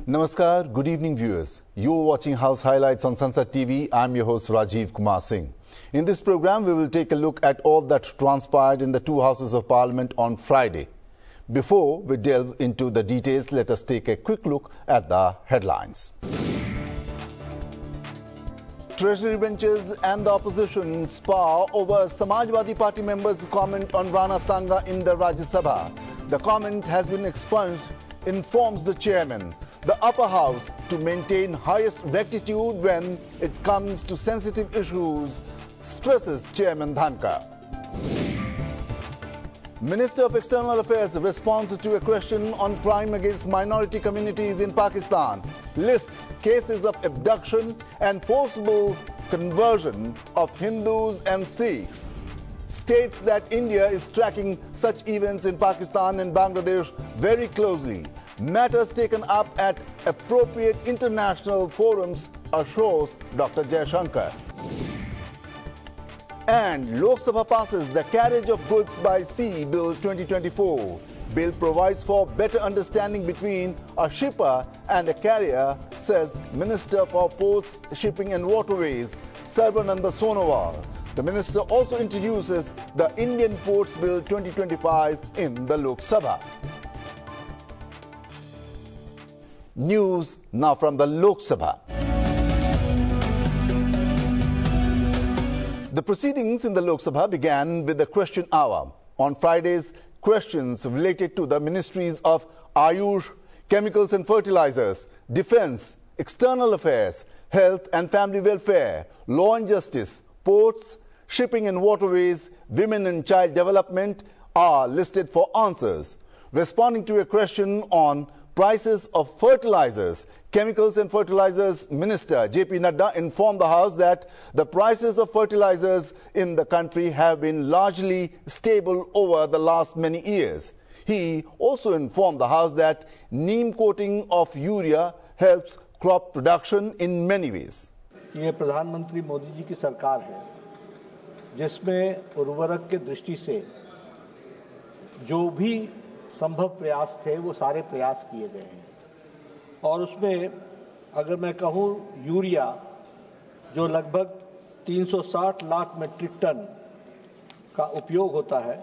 Namaskar, good evening viewers. You're watching House Highlights on Sansad TV. I'm your host Rajiv Kumar Singh. In this program, we will take a look at all that transpired in the two houses of parliament on Friday. Before we delve into the details, let us take a quick look at the headlines. Treasury benches and the opposition spar over Samajwadi Party members' comment on Rana Sangha in the Rajya Sabha. The comment has been expunged, informs the chairman. The upper house to maintain highest rectitude when it comes to sensitive issues, stresses Chairman Dhankar. Minister of External Affairs responds to a question on crime against minority communities in Pakistan, lists cases of abduction and forcible conversion of Hindus and Sikhs, states that India is tracking such events in Pakistan and Bangladesh very closely. Matters taken up at appropriate international forums, assures Dr. Jaishankar. And Lok Sabha passes the Carriage of Goods by Sea Bill 2024. Bill provides for better understanding between a shipper and a carrier, says Minister for Ports, Shipping and Waterways, Sarvananda Sonowal. The minister also introduces the Indian Ports Bill 2025 in the Lok Sabha. News now from the Lok Sabha. The proceedings in the Lok Sabha began with the question hour. On Friday's questions related to the ministries of Ayush, Chemicals and Fertilizers, Defence, External Affairs, Health and Family Welfare, Law and Justice, Ports, Shipping and Waterways, Women and Child Development are listed for answers. Responding to a question on prices of fertilizers, Chemicals and Fertilizers Minister J.P. Nadda informed the House that the prices of fertilizers in the country have been largely stable over the last many years. He also informed the House that neem coating of urea helps crop production in many ways. ये प्रधानमंत्री मोदी जी की सरकार है जिसमें उर्वरक के दृष्टि से जो भी संभव प्रयास थे वो सारे प्रयास किए गए हैं और उसमें अगर मैं कहूं यूरिया जो लगभग 360 लाख मेट्रिक टन का उपयोग होता है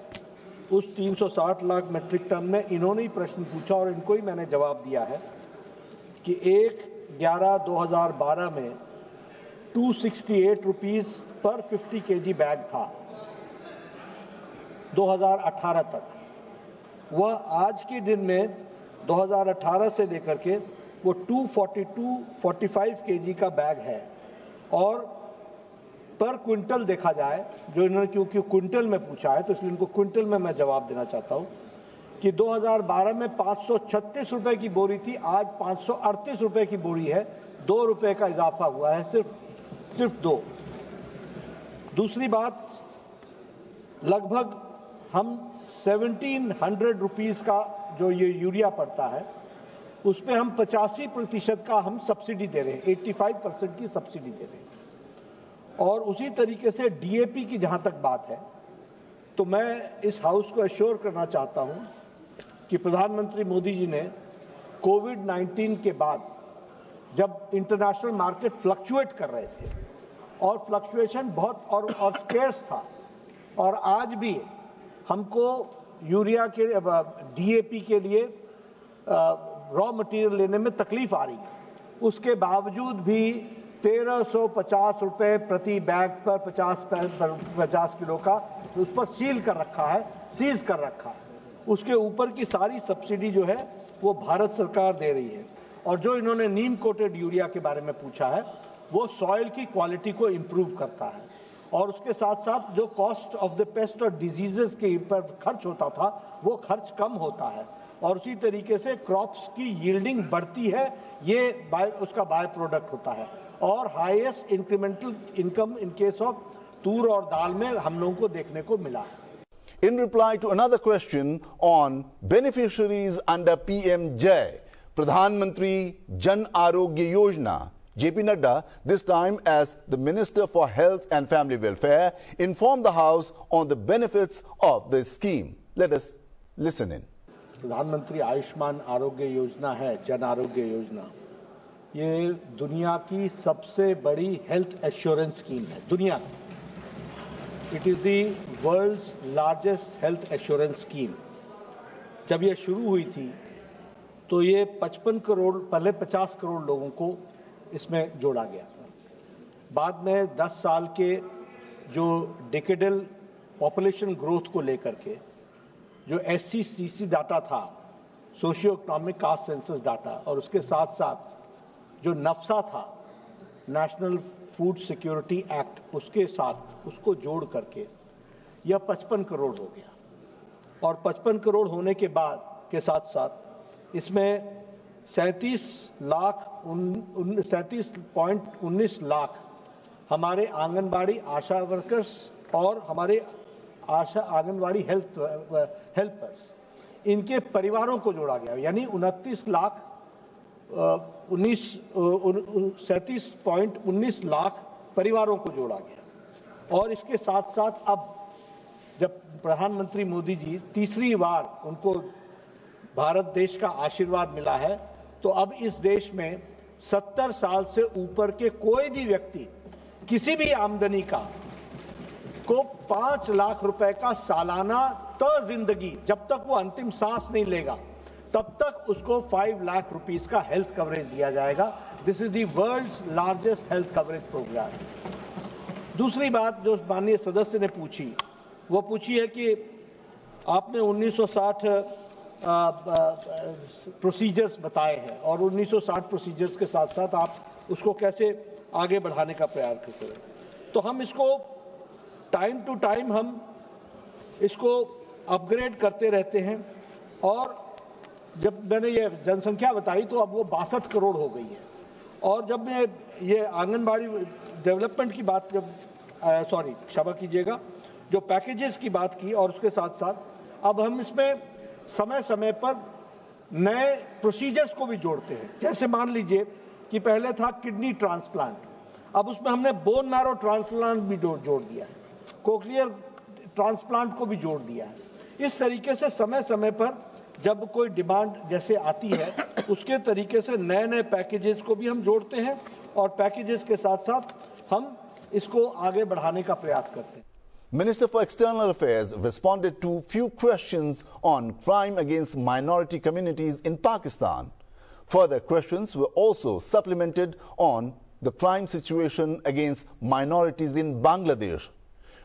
उस 360 लाख मेट्रिक टन में इन्होंने ही प्रश्न पूछा और इनको ही मैंने जवाब दिया है कि 1/11/2012 में 268 रुपीस पर 50 kg बैग था 2018 तक। वह आज के दिन में 2018 से लेकर के वो 242-45 kg का बैग है और पर क्विंटल देखा जाए जो इन्होंने क्योंकि क्विंटल में पूछा है तो इसलिए इनको क्विंटल में मैं जवाब देना चाहता हूं कि 2012 में 536 रुपए की बोरी थी, आज 538 रुपए की बोरी है, 2 रुपए का इजाफा हुआ है, सिर्फ 2। दूसरी बात, लगभग हम 1700 रुपीस का जो ये यूरिया पड़ता है उसमें हम 85% का हम सब्सिडी दे रहे हैं, 85% की सब्सिडी दे रहे हैं। और उसी तरीके से डीएपी की जहां तक बात है तो मैं इस हाउस को एश्योर करना चाहता हूं कि प्रधानमंत्री मोदी जी ने कोविड-19 के बाद जब इंटरनेशनल मार्केट फ्लक्चुएट कर रहे थे और फ्लक्चुएशन बहुत और स्केर्स था और आज भी हमको यूरिया के डीएपी के लिए रॉ मटेरियल लेने में तकलीफ आ रही है, उसके बावजूद भी 1350 रुपए प्रति बैग पर 50 किलो का उस पर सीज कर रखा है। उसके ऊपर की सारी सब्सिडी जो है वो भारत सरकार दे रही है। और जो इन्होंने नीम कोटेड यूरिया के बारे में पूछा है वो सॉइल की क्वालिटी को इंप्रूव करता है और उसके साथ साथ जो कॉस्ट ऑफ द पेस्ट और डिजीजेस के ऊपर खर्च होता था वो खर्च कम होता है और उसी तरीके से क्रॉप्स की यील्डिंग बढ़ती है, ये उसका बाय प्रोडक्ट होता है और highest incremental income in case of तूर और दाल में हम लोगों को देखने को मिला है। In reply to another question on beneficiaries under PM-JAY, Pradhan Mantri Jan Arogya Yojana, J.P. Nadda, this time as the Minister for Health and Family Welfare, informed the House on the benefits of this scheme. Let us listen in. प्रधानमंत्री आयुष्मान आरोग्य योजना है, जन आरोग्य योजना, ये दुनिया की सबसे बड़ी health assurance scheme है दुनिया की। It is the world's largest health assurance scheme. जब ये शुरू हुई थी तो ये 55 करोड़, पहले 50 करोड़ लोगों को इसमें जोड़ा गया। बाद में 10 साल के जो डिकेडल पॉपुलेशन ग्रोथ को लेकर के जो SCCC डाटा था, socio economic caste census data, और उसके साथ साथ जो नफ्सा था, नेशनल फूड सिक्योरिटी एक्ट, उसके साथ उसको जोड़ करके यह 55 करोड़ हो गया। और 55 करोड़ होने के बाद के साथ साथ इसमें 37.19 लाख हमारे आंगनबाड़ी आशा वर्कर्स और हमारे आंगनबाड़ी हेल्पर्स, इनके परिवारों को जोड़ा गया, यानी 37.19 लाख परिवारों को जोड़ा गया। और इसके साथ साथ अब जब प्रधानमंत्री मोदी जी तीसरी बार उनको भारत देश का आशीर्वाद मिला है, तो अब इस देश में 70 साल से ऊपर के कोई भी व्यक्ति किसी भी आमदनी का को 5 लाख रुपए का सालाना जिंदगी, जब तक वो अंतिम सांस नहीं लेगा तब तक उसको 5 लाख रुपीस का हेल्थ कवरेज दिया जाएगा। This is the world's largest health coverage program. दूसरी बात जो माननीय सदस्य ने पूछी, वो पूछी है कि आपने 1960 प्रोसीजर्स बताए हैं और 1960 प्रोसीजर्स के साथ साथ आप उसको कैसे आगे बढ़ाने का प्रयास कर रहे हैं। तो हम इसको टाइम टू टाइम हम इसको अपग्रेड करते रहते हैं। और जब मैंने ये जनसंख्या बताई तो अब वो 62 करोड़ हो गई है। और जब मैं ये आंगनबाड़ी डेवलपमेंट की बात, क्षमा कीजिएगा, जो पैकेजेस की बात की, और उसके साथ साथ अब हम इसमें समय समय पर नए प्रोसीजर्स को भी जोड़ते हैं। जैसे मान लीजिए कि पहले था किडनी ट्रांसप्लांट, अब उसमें हमने बोन मैरो ट्रांसप्लांट भी जोड़ दिया है, कोक्लियर ट्रांसप्लांट को भी जोड़ दिया है। इस तरीके से समय समय पर जब कोई डिमांड जैसे आती है, उसके तरीके से नए नए पैकेजेस को भी हम जोड़ते हैं और पैकेजेस के साथ साथ हम इसको आगे बढ़ाने का प्रयास करते हैं। Minister for External Affairs responded to few questions on crime against minority communities in Pakistan. Further questions were also supplemented on the crime situation against minorities in Bangladesh.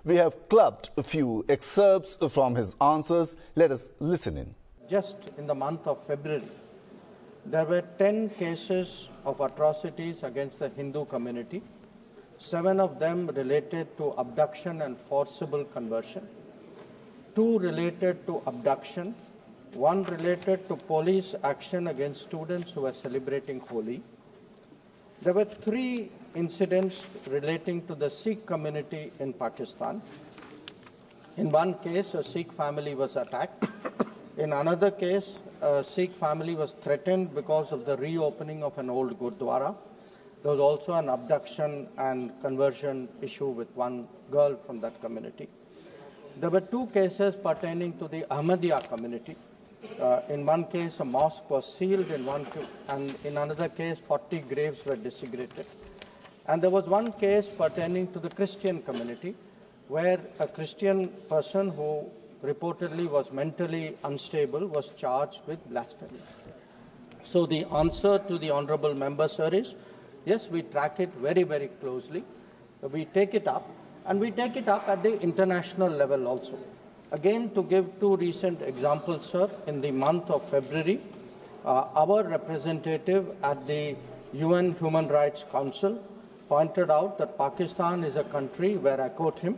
We have clubbed a few excerpts from his answers. Let us listen in. Just in the month of February, there were 10 cases of atrocities against the Hindu community. 7 of them related to abduction and forcible conversion. 2 related to abduction. 1 related to police action against students who were celebrating Holi. There were 3 incidents relating to the Sikh community in Pakistan. In one case, a Sikh family was attacked. In another case, a Sikh family was threatened because of the reopening of an old Gurdwara. There was also an abduction and conversion issue with one girl from that community. There were 2 cases pertaining to the Ahmadiyya community. In one case, a mosque was sealed, and in another case, 40 graves were desecrated. And there was one case pertaining to the Christian community, where a Christian person who reportedly was mentally unstable was charged with blasphemy. So the answer to the honorable member, sir, is yes, we track it very, very closely. We take it up, and we take it up at the international level also. Again, to give 2 recent examples, sir, in the month of February, our representative at the UN Human Rights Council pointed out that Pakistan is a country where, I quote him,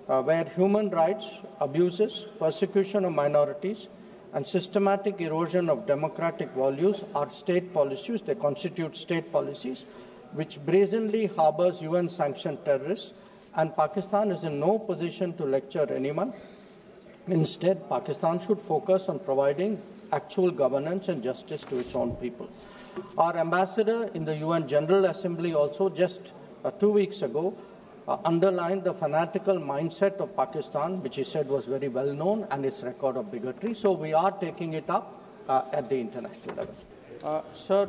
where human rights abuses, persecution of minorities, and systematic erosion of democratic values are state policies. They constitute state policies which brazenly harbors UN-sanctioned terrorists, and Pakistan is in no position to lecture anyone. Instead, Pakistan should focus on providing actual governance and justice to its own people. Our ambassador in the UN General Assembly also just 2 weeks ago underlined the fanatical mindset of Pakistan, which he said was very well known, and its record of bigotry. So we are taking it up at the international level. Sir,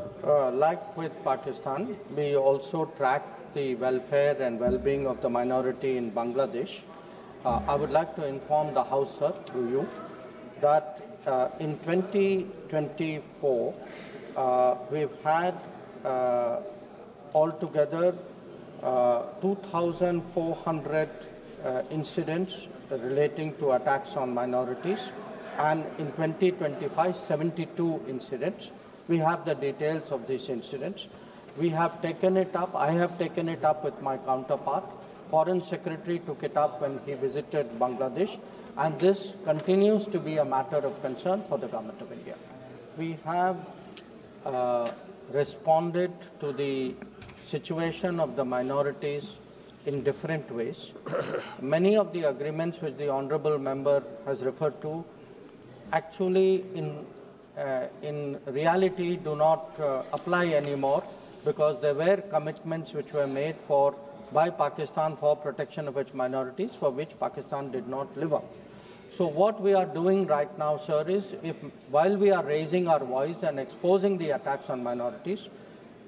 like with Pakistan, we also track the welfare and well-being of the minority in Bangladesh. I would like to inform the House, sir, through you, that in 2024, we've had altogether 2,400 incidents relating to attacks on minorities, and in 2025, 72 incidents. We have the details of these incidents. We have taken it up. I have taken it up with my counterpart. Foreign Secretary took it up when he visited Bangladesh, and this continues to be a matter of concern for the Government of India. We have responded to the situation of the minorities in different ways. Many of the agreements which the Honourable Member has referred to actually in reality do not apply anymore, because there were commitments which were made by Pakistan for protection of its minorities, for which Pakistan did not live up. So what we are doing right now, sir, is while we are raising our voice and exposing the attacks on minorities,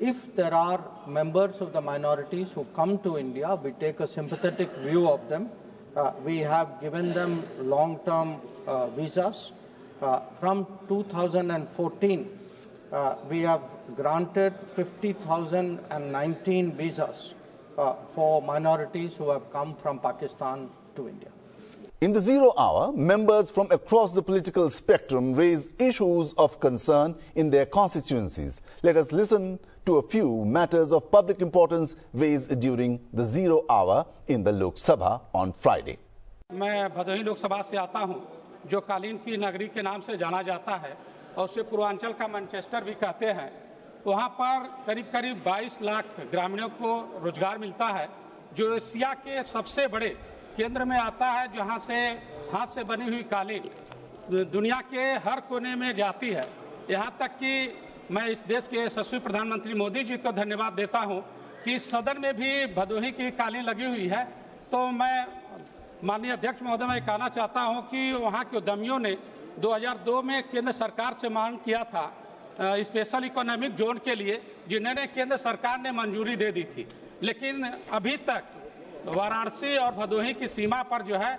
if there are members of the minorities who come to India, we take a sympathetic view of them. We have given them long-term visas. From 2014, we have granted 50,019 visas for minorities who have come from Pakistan to India. In the Zero Hour, members from across the political spectrum raise issues of concern in their constituencies. Let us listen to a few matters of public importance raised during the Zero Hour in the Lok Sabha on Friday. मैं भदोही लोकसभा से आता हूं, जो कालीन की नगरी के नाम से जाना जाता है और उसे पूर्वांचल का मैनचेस्टर भी कहते हैं। वहां पर करीब 22 लाख ग्रामीणों को रोजगार मिलता है, जो एशिया के सबसे बड़े केंद्र में आता है, जहां से हाथ से बनी हुई कालीन दुनिया के हर कोने में जाती है। यहां तक कि मैं इस देश के यशस्वी प्रधानमंत्री मोदी जी को धन्यवाद देता हूं कि सदन में भी भदोही की कालीन लगी हुई है। तो मैं माननीय अध्यक्ष महोदय मैं कहना चाहता हूं कि वहां के उद्यमियों ने 2002 में केंद्र सरकार से मांग किया था स्पेशल इकोनॉमिक जोन के लिए, जिन्हें केंद्र सरकार ने मंजूरी दे दी थी, लेकिन अभी तक वाराणसी और भदोही की सीमा पर जो है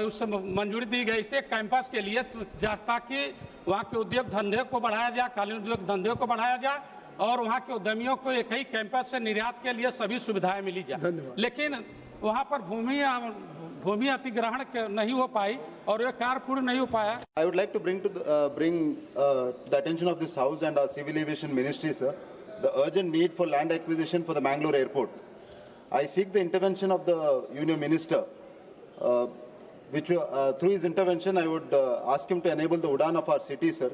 उस मंजूरी दी गई से कैंपस के लिए, ताकि वहां के उद्योग धंधे को बढ़ाया जाए, कालीन उद्योग धंधे को बढ़ाया जाए और वहां के उद्यमियों को एक ही कैंपस से निर्यात के लिए सभी सुविधाएं मिली जाए। लेकिन वहां पर भूमि अधिग्रहण नहीं हो पाई और ये कार्य पूर्ण नहीं हो पाया। I would like to bring the attention of this House and our Civil Aviation Ministry, sir, the urgent need for land acquisition for the Mangalore Airport. I seek the intervention of the Union Minister, which through his intervention I would ask him to enable the Udan of our city, sir,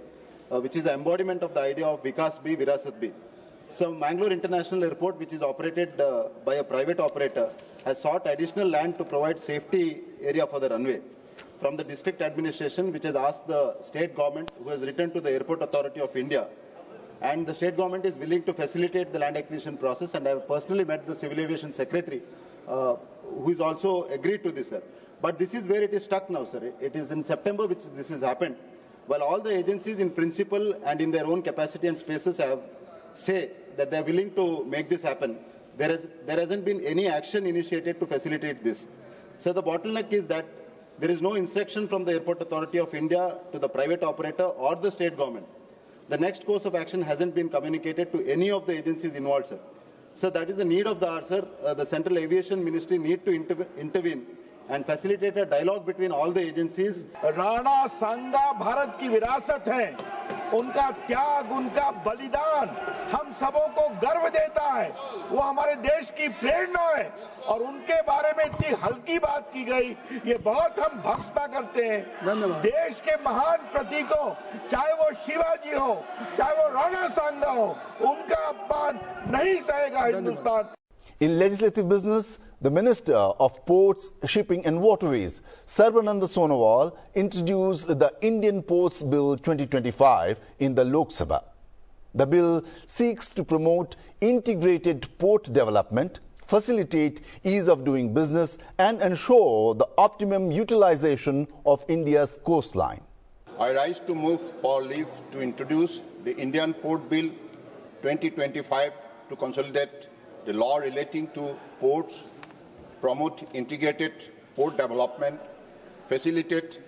which is the embodiment of the idea of Vikas Bhi, Virasat Bhi. So Mangalore International Airport, which is operated by a private operator, has sought additional land to provide safety area for the runway from the district administration, which has asked the state government, who has written to the Airport Authority of India, and the state government is willing to facilitate the land acquisition process, and I have personally met the Civil Aviation Secretary, who is also agreed to this, sir. But this is where it is stuck now, sir. It is in September which this has happened. While all the agencies in principle and in their own capacity and spaces have say that they are willing to make this happen, there hasn't been any action initiated to facilitate this. So the bottleneck is that there is no instruction from the Airport Authority of India to the private operator or the state government. The next course of action hasn't been communicated to any of the agencies involved, sir. So that is the need of the hour, sir. The Central Aviation Ministry need to intervene and facilitate a dialogue between all the agencies. Rana सांगा भारत की विरासत है, उनका त्याग, उनका बलिदान हम सबों को गर्व देता है। वो हमारे देश की प्रेरणा है और उनके बारे में इतनी हल्की बात की गई, ये बहुत हम भत्सना करते हैं। देश के महान प्रतीकों, चाहे वो शिवाजी हो, चाहे वो राणा सांगा हो, उनका अपमान नहीं सहेगा Hindustan. In legislative business, the Minister of Ports, Shipping and Waterways, Sarbananda Sonowal, introduced the Indian Ports Bill 2025 in the Lok Sabha. The bill seeks to promote integrated port development, facilitate ease of doing business and ensure the optimum utilization of India's coastline. I rise to move for leave to introduce the Indian Port Bill 2025 to consolidate the law relating to ports, promote integrated port development, facilitate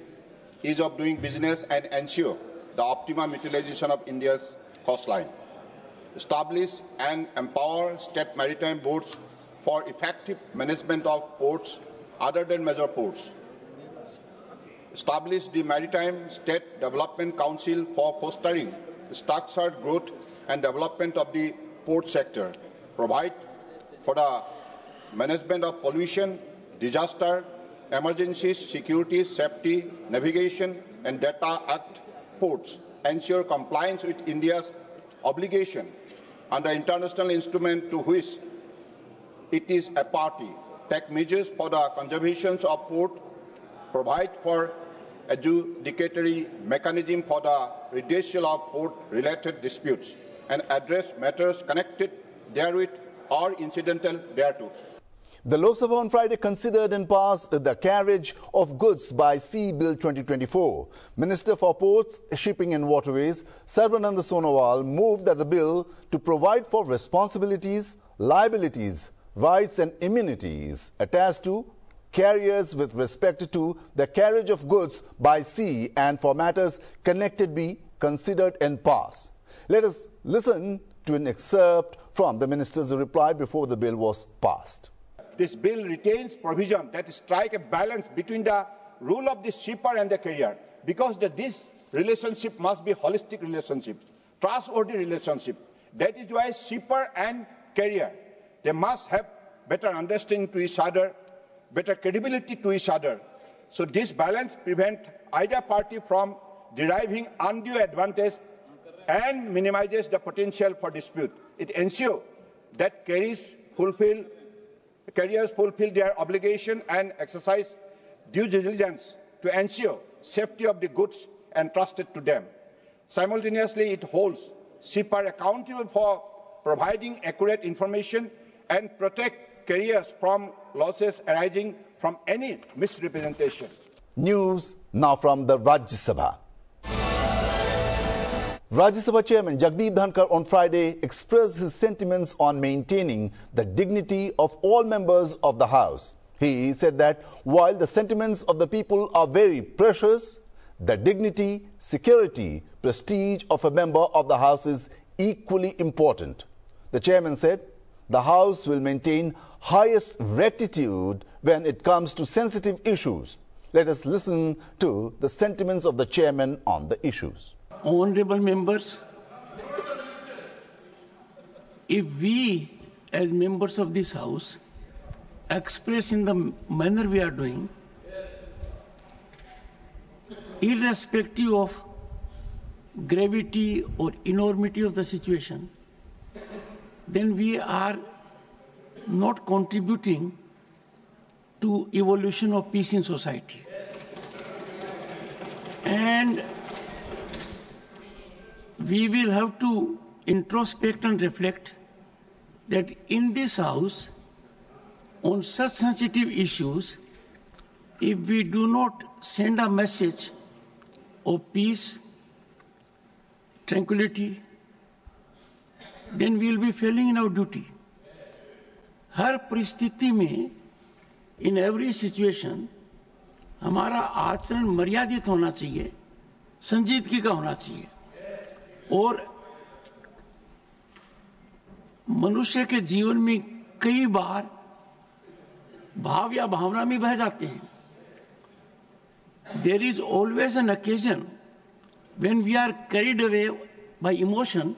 ease of doing business and ensure the optimum utilization of India's coastline. Establish and empower state maritime boards for effective management of ports other than major ports. Establish the Maritime State Development Council for fostering structured growth and development of the port sector. Provide for the management of pollution, disaster, emergencies, security, safety, navigation and data at ports. Ensure compliance with India's obligation under international instrument to which it is a party. Take measures for the conservation of port. Provide for adjudicatory mechanism for the redressal of port-related disputes and address matters connected therewith or incidental thereto. The Lok Sabha on Friday considered and passed the Carriage of Goods by Sea Bill 2024. Minister for Ports, Shipping and Waterways, Sarbanand Sonowal, moved that the bill to provide for responsibilities, liabilities, rights and immunities attached to carriers with respect to the carriage of goods by sea and for matters connected be considered and passed. Let us listen to an excerpt from the minister's reply before the bill was passed. This bill retains provision that strike a balance between the role of the shipper and the carrier, because this relationship must be holistic relationship, trustworthy relationship. That is why shipper and carrier, they must have better understanding to each other, better credibility to each other. So this balance prevents either party from deriving undue advantage and minimizes the potential for dispute. It ensures that carriers fulfill their obligation and exercise due diligence to ensure safety of the goods entrusted to them. Simultaneously, it holds shipper accountable for providing accurate information and protect carriers from losses arising from any misrepresentation. News now from the Rajya Sabha. Rajya Sabha Chairman Jagdeep Dhankar on Friday expressed his sentiments on maintaining the dignity of all members of the House. He said that while the sentiments of the people are very precious, the dignity, security, prestige of a member of the House is equally important. The chairman said the House will maintain highest rectitude when it comes to sensitive issues. Let us listen to the sentiments of the chairman on the issues. Honorable members, if we as members of this House express in the manner we are doing, irrespective of gravity or enormity of the situation, then we are not contributing to evolution of peace in society. And we will have to introspect and reflect that in this House, on such sensitive issues, if we do not send a message of peace, tranquility, then we will be failing in our duty. हर परिस्थिति में, in every situation, हमारा आचरण मर्यादित होना चाहिए, संजीदगी का होना चाहिए, और मनुष्य के जीवन में कई बार भाव या भावना में बह जाते हैं. There is always an occasion when we are carried away by emotion.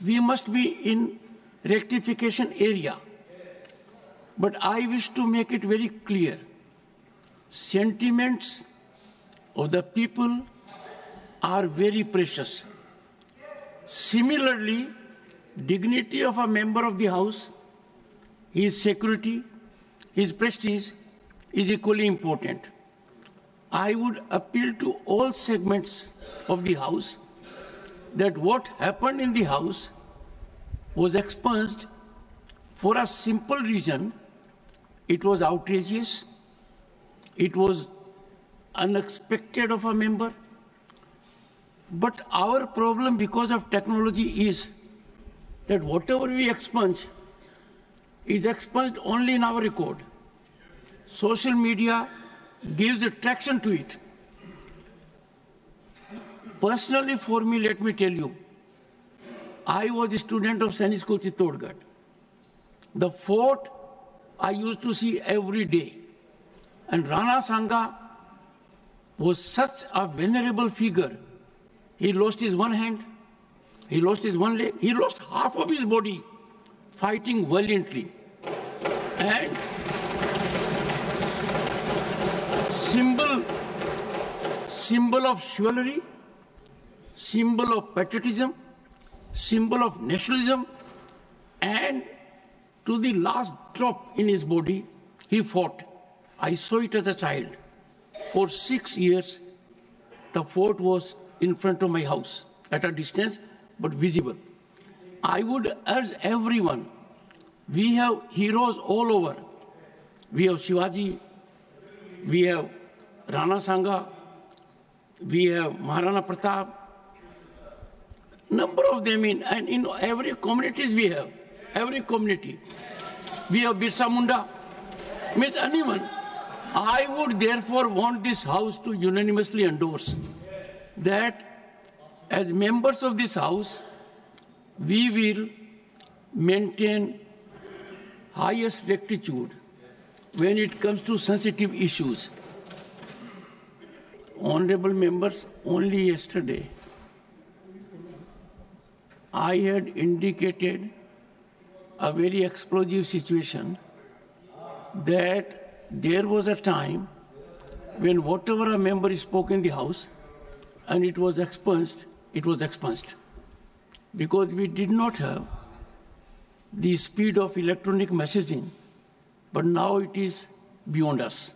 We must be in rectification area. But I wish to make it very clear. Sentiments of the people are very precious. Similarly, dignity of a member of the House, his security, his prestige is equally important. I would appeal to all segments of the House that what happened in the House was expunged for a simple reason. It was outrageous. It was unexpected of a member. But our problem because of technology is that whatever we expunge is expunged only in our record. Social media gives attraction to it. Personally, for me, let me tell you, I was a student of Sainik School Chittorgarh. The fort I used to see every day. And Rana Sanga was such a venerable figure. He lost his one hand, he lost his one leg, he lost half of his body fighting valiantly. And symbol of chivalry, symbol of patriotism, symbol of nationalism, and to the last drop in his body, he fought. I saw it as a child. For 6 years, the fort was in front of my house, at a distance, but visible. I would urge everyone, we have heroes all over. We have Shivaji, we have Rana Sanga, we have Maharana Pratap, number of them and in every communities we have, every community. We have Birsa Munda, means anyone. I would therefore want this house to unanimously endorse that as members of this house, we will maintain highest rectitude when it comes to sensitive issues. Honorable members, only yesterday, I had indicated a very explosive situation that there was a time when whatever a member spoke in the House and it was expunged, because we did not have the speed of electronic messaging, but now it is beyond us.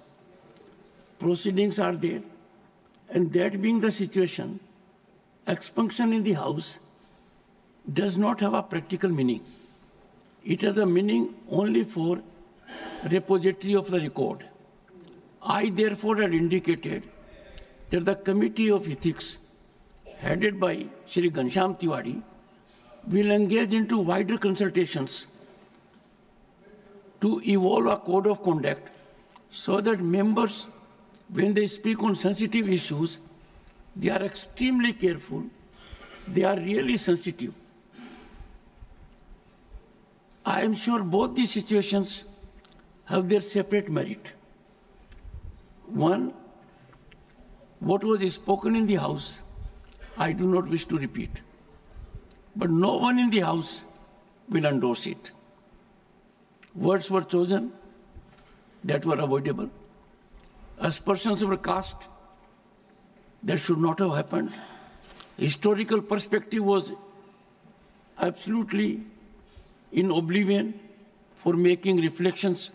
Proceedings are there, and that being the situation, expunction in the House does not have a practical meaning. It has a meaning only for repository of the record. I therefore had indicated that the Committee of Ethics, headed by Shri Ghanshyam Tiwari, will engage into wider consultations to evolve a code of conduct so that members, when they speak on sensitive issues, they are extremely careful, they are really sensitive. I am sure both these situations have their separate merit. One, what was spoken in the House, I do not wish to repeat. But no one in the House will endorse it. Words were chosen that were avoidable. Aspersions were cast that should not have happened. Historical perspective was absolutely in oblivion for making reflections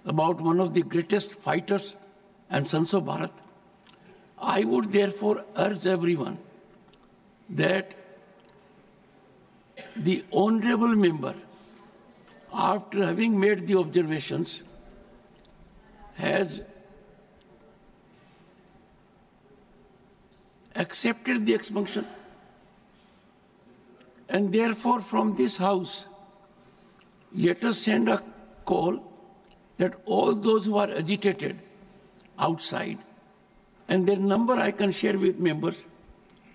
about one of the greatest fighters and sons of Bharat. I would therefore urge everyone that the honorable member, after having made the observations, has accepted the expunction, and therefore from this House, let us send a call that all those who are agitated outside, and their number I can share with members,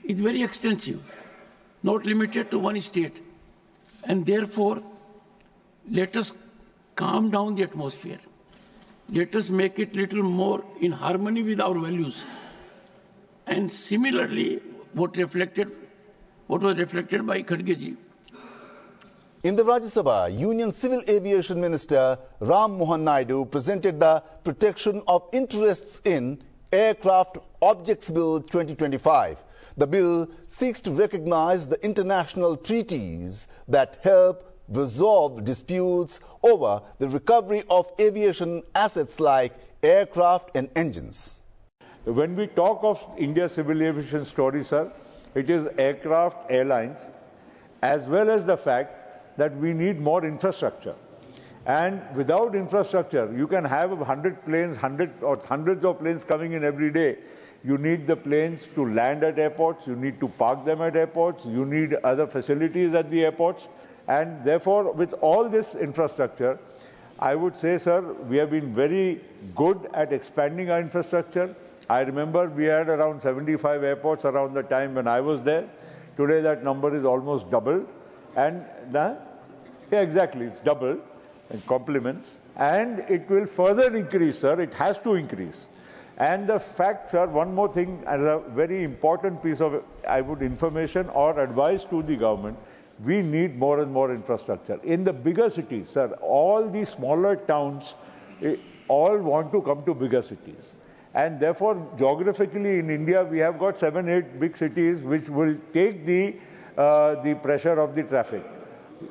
is very extensive, not limited to one state, and therefore let us calm down the atmosphere. Let us make it little more in harmony with our values. And similarly, what was reflected by Khadgeji. In the Rajya Sabha, Union Civil Aviation Minister Ram Mohan Naidu presented the Protection of Interests in Aircraft Objects Bill 2025. The bill seeks to recognize the international treaties that help resolve disputes over the recovery of aviation assets like aircraft and engines. When we talk of India's civil aviation story, sir, it is aircraft, airlines, as well as the fact that we need more infrastructure. And without infrastructure, you can have 100 planes, hundreds of planes coming in every day. You need the planes to land at airports, you need to park them at airports, you need other facilities at the airports. And therefore, with all this infrastructure, I would say, sir, we have been very good at expanding our infrastructure. I remember we had around 75 airports around the time when I was there. Today that number is almost double. And yeah, exactly, it's double. And compliments. And it will further increase, sir. It has to increase. And the fact, sir, one more thing, as a very important piece of, information or advice to the government, we need more and more infrastructure. In the bigger cities, sir, all the smaller towns all want to come to bigger cities. And therefore, geographically in India, we have got 7-8 big cities which will take the pressure of the traffic.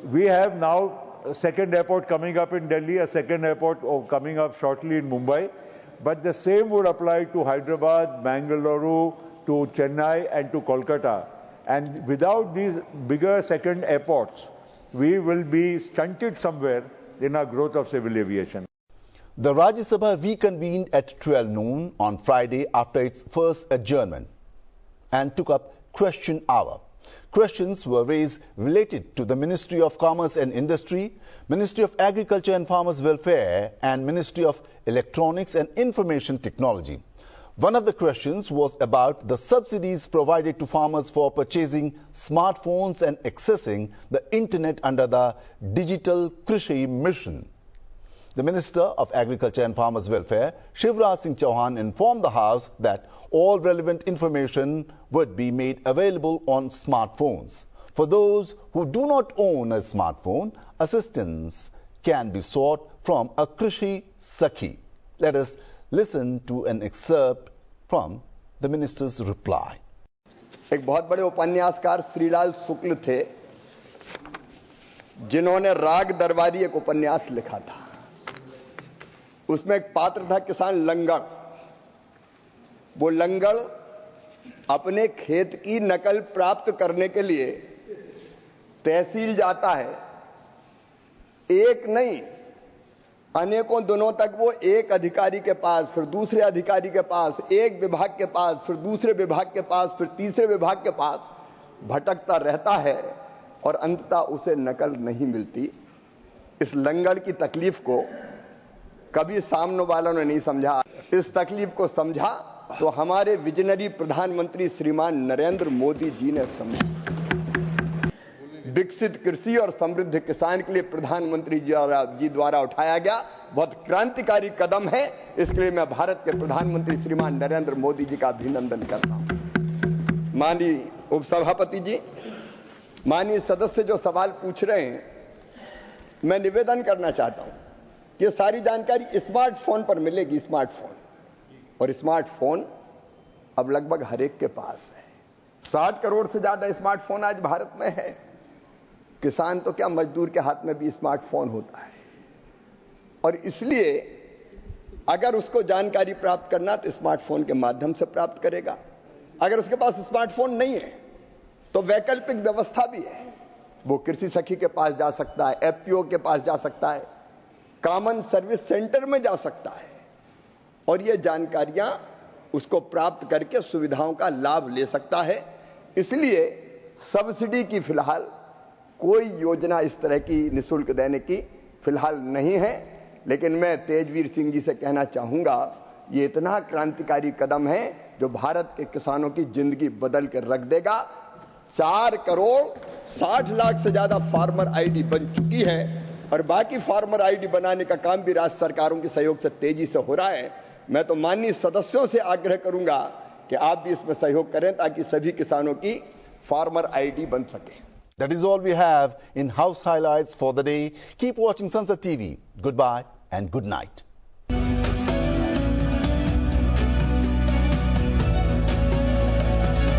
We have now a second airport coming up in Delhi, a second airport coming up shortly in Mumbai. But the same would apply to Hyderabad, Bangalore, to Chennai and to Kolkata. And without these bigger second airports, we will be stunted somewhere in our growth of civil aviation. The Rajya Sabha reconvened at 12 noon on Friday after its first adjournment and took up question hour. Questions were raised related to the Ministry of Commerce and Industry, Ministry of Agriculture and Farmers Welfare, and Ministry of Electronics and Information Technology. One of the questions was about the subsidies provided to farmers for purchasing smartphones and accessing the internet under the Digital Krishi Mission. The Minister of Agriculture and Farmers Welfare, Shivraj Singh Chauhan, informed the House that all relevant information would be made available on smartphones. For those who do not own a smartphone, assistance can be sought from a Krishi Sakhi. Let us listen to an excerpt from the minister's reply. एक बहुत बड़े उपन्यासकार श्रीलाल शुक्ल थे जिन्होंने राग दरबारी एक उपन्यास लिखा था। उसमें एक पात्र था किसान लंगड़। वो लंगड़ अपने खेत की नकल प्राप्त करने के लिए तहसील जाता है। एक नहीं, अनेकों दिनों तक वो एक अधिकारी के पास, फिर दूसरे अधिकारी के पास, एक विभाग के पास, फिर दूसरे विभाग के पास, फिर तीसरे विभाग के पास भटकता रहता है और अंततः उसे नकल नहीं मिलती। इस लंगड़ की तकलीफ को कभी सामने वालों ने नहीं समझा। इस तकलीफ को समझा तो हमारे विजनरी प्रधानमंत्री श्रीमान नरेंद्र मोदी जी ने समझा। विकसित कृषि और समृद्ध किसान के लिए प्रधानमंत्री जी द्वारा उठाया गया बहुत क्रांतिकारी कदम है। इसके लिए मैं भारत के प्रधानमंत्री श्रीमान नरेंद्र मोदी जी का अभिनंदन करता हूं। माननीय उपसभापति जी, माननीय सदस्य जो सवाल पूछ रहे हैं, मैं निवेदन करना चाहता हूं कि ये सारी जानकारी स्मार्टफोन पर मिलेगी। स्मार्टफोन, और स्मार्टफोन अब लगभग हर एक के पास है। 60 करोड़ से ज्यादा स्मार्टफोन आज भारत में है। किसान तो क्या, मजदूर के हाथ में भी स्मार्टफोन होता है। और इसलिए अगर उसको जानकारी प्राप्त करना तो स्मार्टफोन के माध्यम से प्राप्त करेगा। अगर उसके पास स्मार्टफोन नहीं है तो वैकल्पिक व्यवस्था भी है। वो कृषि सखी के पास जा सकता है, एफपीओ के पास जा सकता है, कॉमन सर्विस सेंटर में जा सकता है और ये जानकारियां उसको प्राप्त करके सुविधाओं का लाभ ले सकता है। इसलिए सब्सिडी की फिलहाल कोई योजना इस तरह की निःशुल्क देने की फिलहाल नहीं है। लेकिन मैं तेजवीर सिंह जी से कहना चाहूंगा, ये इतना क्रांतिकारी कदम है जो भारत के किसानों की जिंदगी बदल कर रख देगा। 4 करोड़ 60 लाख से ज्यादा फार्मर आईडी बन चुकी है और बाकी फार्मर आईडी बनाने का काम भी राज्य सरकारों के सहयोग से तेजी से हो रहा है। मैं तो माननीय सदस्यों से आग्रह करूंगा कि आप भी इसमें सहयोग करें ताकि सभी किसानों की फार्मर आईडी बन सके। That is all we have in House Highlights for the day. Keep watching Sansad TV. Goodbye and good night.